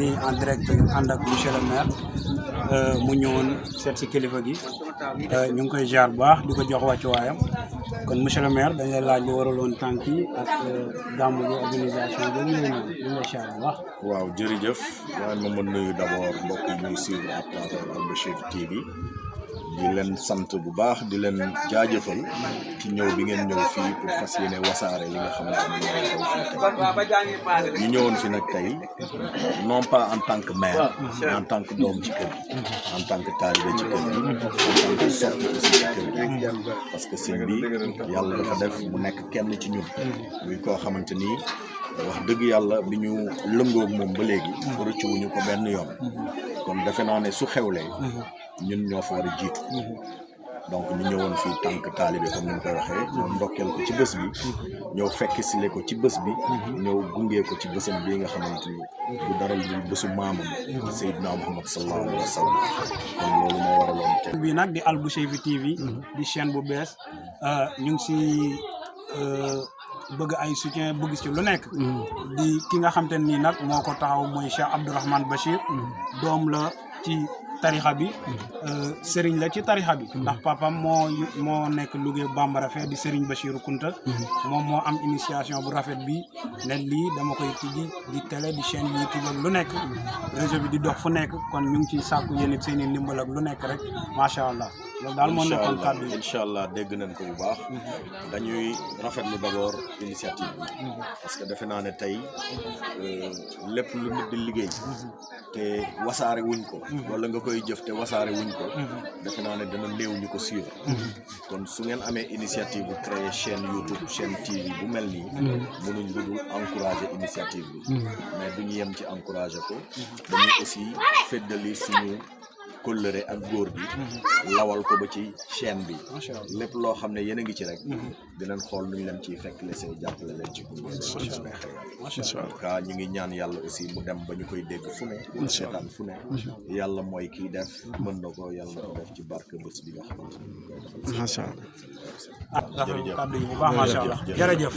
nii en direct ànd ak monsieur le maire mu ñëwoon seet si kilifa gi ñu ngi koy ziar bu baax di ko jox wàccuwaayam kon monsieur le maire dañ lay laaj lu waraloon tànk yi ak gàmmu gi organisation bi ñu ngi lay ziar bu baax. waaw jërëjëf waaye ma mën nuyu d'abord mbokk yi ñuy suivre à travers Al Bachir TV di leen sant bu baax di leen jaajëfal ci ñëw bi ngeen ñëw fii pour fas yéene wasaare li nga xamante ne mooy xew fii tey ñu ñëwoon fi nag tey non pas en tant que maire mais en tant que doom ci kër gi en tant que taalibe ci kër gi en tant que soppi aussi ci kër gi parce que sëñ bi yàlla dafa def mu nekk kenn ci ñun muy koo xamante ni wax dëgg yàlla bi ñu lëngoog moom ba léegi rëccu wuñu ko benn yoon kon defe naa ne su xewlee ñun ñoo fa war a jiitu donc ñu ñëwoon fii tànk taalibe comme ni ñu koy waxee ñëw ndokkeel ko ci bés bi ñëw fekk sile ko ci bés bi ñëw gungee ko ci bésam bii nga xamante ni bu dara lu bésu maamam Seydina Muhammad sallallahu alayhi wa sallam kon loolu moo waraloon tey bii nag di Al Bachir TV di chaîne bu bees ñu ngi si bëgg ay soutien bëgg ci lu nekk di ki nga xam te nii nag moo ko taxaw mooy Cheikh Abdourahmane Bachir doom la ci tarixa bi sëriñ la ci tarixa bi ndax papam moo nekk Louga Bambara fe di Serigne Bachirou Kounta moom moo am initiation bu rafet bi ne lii dama koy tijji di télé di chaîne YouTube ak lu nekk réseau bi di dox fu nekk kon ñu ngi ciy sàkku yéen it seen i ndimbal ak lu nekk rek macha allah loolu daal moo nekkoon kàddu yi incha allah dégg nañ ko bu baax dañuy rafetlu d'abord initiative bi parce que defe naa ne tey lépp lu nit di liggéey te wasaare wuñ ko wala nga koy jëf te wasaare wuñ ko defe naa ne dana néew ñu ko suivre kon su ngeen amee initiative bu créer chaîne YouTube chaîne TV bu mel nii mënuñ lu dul encourager initiative bi mais duñu yem ci encourager ko dañu aussi feddali suñu kóllëre ak góor gi lawal ko ba ci chaîne bi lépp loo xam ne yéen a ngi ci rek dinañ xool nuñ leen ciy fekk lese jàppale leen ci gunge en tout cas ñu ngi ñaan yàlla aussi mu dem ba ñu koy dégg fu ne seetaan fu ne yàlla mooy kiy def mën na ko yàlla na ko def ci barke bés bi nga xamante ni ñu koy defal macha allah kàddu yi bu baax macha allah jërëjëf